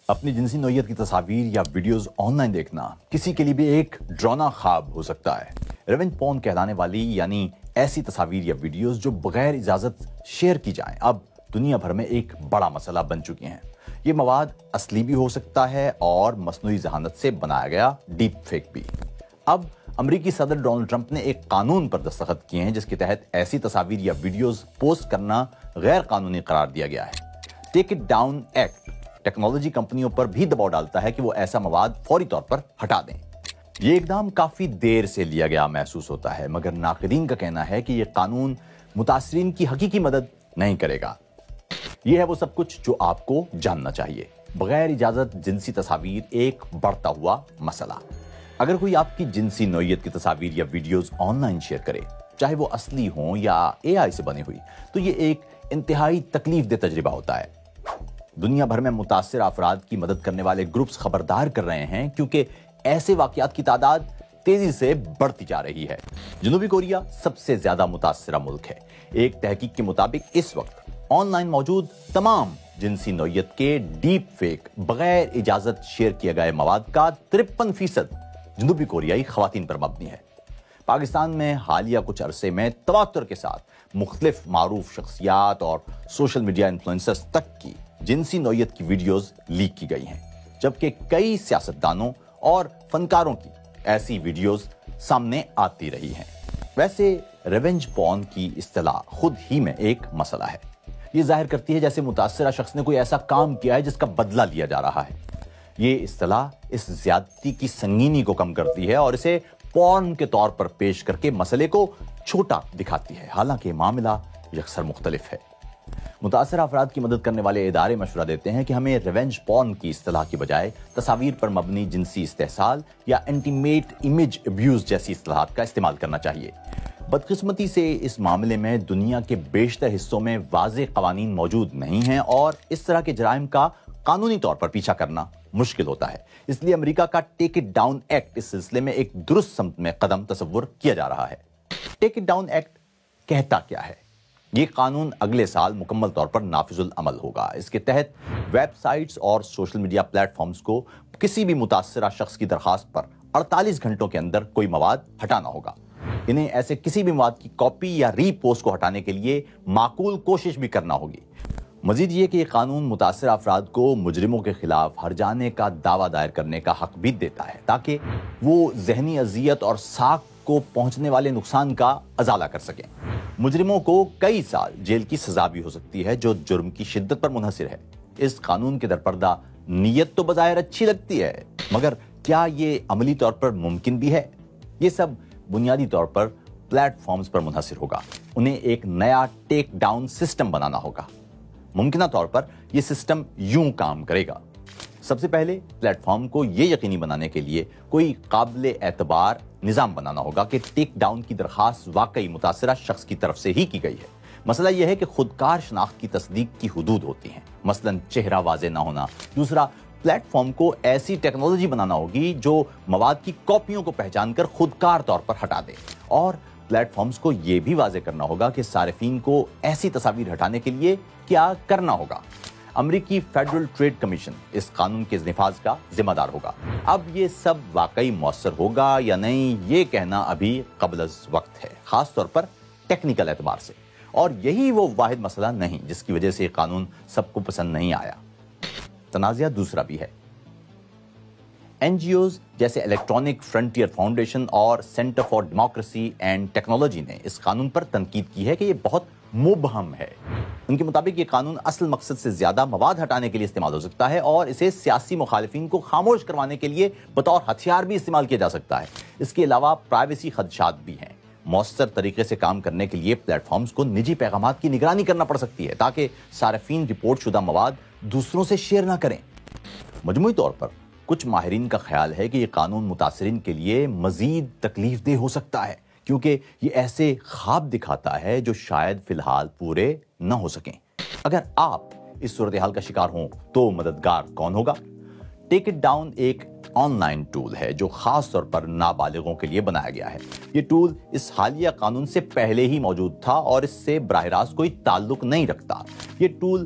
اپنی جنسی نوعیت کی تصاویر یا ویڈیوز آن لائن دیکھنا کسی کے لیے بھی ایک ڈراؤنا خواب ہو سکتا ہے۔ ریونج پورن کہلانے والی یعنی ایسی تصاویر یا ویڈیوز جو بغیر اجازت شیئر کی جائیں اب دنیا بھر میں ایک بڑا مسئلہ بن چکی ہیں۔ یہ مواد اصلی بھی ہو سکتا ہے اور مصنوعی ذہانت سے بنایا گیا ڈیپ فیک بھی۔ اب امریکی صدر ڈونلڈ ٹرمپ نے ایک قانون پر دستخط کیے ہیں جس کے تحت ایسی تصاویر یا ویڈیوز پوسٹ کرنا غیر قانونی قرار دیا گیا ہے۔ Take it down act technology کمپنیوں پر بھی دباؤ ڈالتا ہے کہ وہ ایسا مواد فوری طور پر ہٹا دیں۔ یہ اقدام کافی دیر سے لیا گیا محسوس ہوتا ہے، مگر ناقدین کا کہنا ہے کہ یہ قانون متاثرین کی حقیقی مدد نہیں کرے گا۔ یہ ہے وہ سب کچھ جو آپ کو جاننا چاہیے۔ بغیر اجازت جنسی تصاویر ایک بڑھتا ہوا مسئلہ۔ اگر کوئی آپ کی جنسی نوعیت کی تصاویر یا ویڈیوز آن لائن شیئر کرے، چاہے وہ اصلی ہوں یا اے آئی سے بنی ہوئی، تو یہ ایک انتہائی تکلیف دہ تجربہ ہوتا ہے۔ دنیا بھر میں متاثرہ افراد کی مدد کرنے والے گروپس خبردار کر رہے ہیں کیونکہ ایسے واقعات کی تعداد تیزی سے بڑھتی جا رہی ہے۔ جنوبی کوریا سب سے زیادہ متاثرہ ملک ہے۔ ایک تحقیق کے مطابق اس وقت آن لائن موجود تمام جنسی نوعیت کے ڈیپ فیک بغیر اجازت شیئر کیے گئے مواد کا 53% جنوبی کوریائی خواتین پر مبنی ہے۔ پاکستان میں حالیہ کچھ عرصے میں تواتر کے ساتھ مختلف معروف شخصیات اور سوشل میڈیا انفلوئنسرز تک کی جنسی نوعیت کی ویڈیوز لیک کی گئی ہیں، جبکہ کئی سیاستدانوں اور فنکاروں کی ایسی ویڈیوز سامنے آتی رہی ہیں۔ ویسے ریونج پورن کی اصطلاح خود ہی میں ایک مسئلہ ہے۔ یہ ظاہر کرتی ہے جیسے متاثرہ شخص نے کوئی ایسا کام کیا ہے جس کا بدلہ لیا جا رہا ہے۔ یہ اصطلاح اس زیادتی کی سنگینی کو کم کرتی ہے اور اسے پورن کے طور پر پیش کر کے مسئلے کو چھوٹا دکھاتی ہے، حالانکہ معاملہ یکسر مختلف ہے۔ متاثرہ افراد کی مدد کرنے والے ادارے مشورہ دیتے ہیں کہ ہمیں ریونج پورن کی اصطلاح کی بجائے تصاویر پر مبنی جنسی استحصال یا انٹیمیٹ امیج ابیوز جیسی اصطلاحات کا استعمال کرنا چاہیے۔ بدقسمتی سے اس معاملے میں دنیا کے بیشتر حصوں میں واضح قوانین موجود نہیں ہیں اور اس طرح کے جرائم کا قانونی طور پر پیچھا کرنا مشکل ہوتا ہے۔ اس لیے امریکہ کا ٹیک اٹ ڈاؤن ایکٹ اس سلسلے میں ایک درست سمت میں قدم تصور کیا جا رہا ہے۔ ٹیک اٹ ڈاؤن ایکٹ کہتا کیا ہے؟ یہ قانون اگلے سال مکمل طور پر نافذ العمل ہوگا۔ اس کے تحت ویب سائٹس اور سوشل میڈیا پلیٹ فارمز کو کسی بھی متاثرہ شخص کی درخواست پر 48 گھنٹوں کے اندر کوئی مواد ہٹانا ہوگا۔ انہیں ایسے کسی بھی مواد کی کاپی یا ری پوسٹ کو ہٹانے کے لیے معقول کوشش بھی کرنا ہوگی۔ مزید یہ کہ یہ قانون متاثرہ افراد کو مجرموں کے خلاف ہرجانے کا دعویٰ دائر کرنے کا حق بھی دیتا ہے تاکہ وہ ذہنی اذیت اور ساکھ کو پہنچنے والے نقصان کا ازالہ کر سکیں۔ مجرموں کو کئی سال جیل کی سزا بھی ہو سکتی ہے جو جرم کی شدت پر منحصر ہے۔ اس قانون کے درپردہ نیت تو بظاہر اچھی لگتی ہے، مگر کیا یہ عملی طور پر ممکن بھی ہے؟ یہ سب بنیادی طور پر پلیٹ فارمز پر منحصر ہوگا۔ انہیں ایک نیا ٹیک ڈاؤن سسٹم بنانا ہوگا۔ ممکنہ طور پر یہ سسٹم یوں کام کرے گا۔ سب سے پہلے پلیٹ فارم کو یہ یقینی بنانے کے لیے کوئی قابل اعتبار نظام بنانا ہوگا کہ ٹیک ڈاؤن کی درخواست واقعی متاثرہ شخص کی طرف سے ہی کی گئی ہے۔ مسئلہ یہ ہے کہ خودکار شناخت کی تصدیق کی حدود ہوتی ہیں، مثلا چہرہ واضح نہ ہونا۔ دوسرا، پلیٹ فارم کو ایسی ٹیکنالوجی بنانا ہوگی جو مواد کی کاپیوں کو پہچان کر خودکار طور پر ہٹا دے، اور پلیٹ فارمز کو یہ بھی واضح کرنا ہوگا کہ صارفین کو ایسی تصاویر ہٹانے کے لیے کیا کرنا ہوگا۔ امریکی فیڈرل ٹریڈ کمیشن اس قانون کے نفاذ کا ذمہ دار ہوگا۔ اب یہ سب واقعی مؤثر ہوگا یا نہیں، یہ کہنا ابھی قبل از وقت ہے، خاص طور پر ٹیکنیکل اعتبار سے، اور یہی وہ واحد مسئلہ نہیں جس کی وجہ سے یہ قانون سب کو پسند نہیں آیا۔ تنازعہ دوسرا بھی ہے۔ این جی اوز جیسے الیکٹرانک فرنٹیئر فاؤنڈیشن اور centre for democracy and technology نے اس قانون پر تنقید کی ہے کہ یہ بہت مبہم ہے۔ ان کے مطابق یہ قانون اصل مقصد سے زیادہ مواد ہٹانے کے لیے استعمال ہو سکتا ہے اور اسے سیاسی مخالفین کو خاموش کروانے کے لیے بطور ہتھیار بھی استعمال کیا جا سکتا ہے۔ اس کے علاوہ پرائیویسی خدشات بھی ہیں۔ مؤثر طریقے سے کام کرنے کے لیے پلیٹ فارمز کو نجی پیغامات کی نگرانی کرنا پڑ سکتی ہے تاکہ صارفین رپورٹ شدہ مواد دوسروں سے شیئر نہ کریں۔ مجموعی طور پر کچھ ماہرین کا خیال ہے کہ یہ قانون متاثرین کے لیے مزید تکلیف دہ ہو سکتا ہے کیونکہ یہ ایسے خواب دکھاتا ہے جو شاید فی الحال پورے نہ ہو سکیں۔ اگر آپ اس صورتحال کا شکار ہوں تو مددگار کون ہوگا؟ ٹیک اٹ ڈاؤن ایک آن لائن ٹول ہے جو خاص طور پر نابالغوں کے لیے بنایا گیا ہے۔ یہ ٹول اس حالیہ قانون سے پہلے ہی موجود تھا اور اس سے براہ راست کوئی تعلق نہیں رکھتا۔ یہ ٹول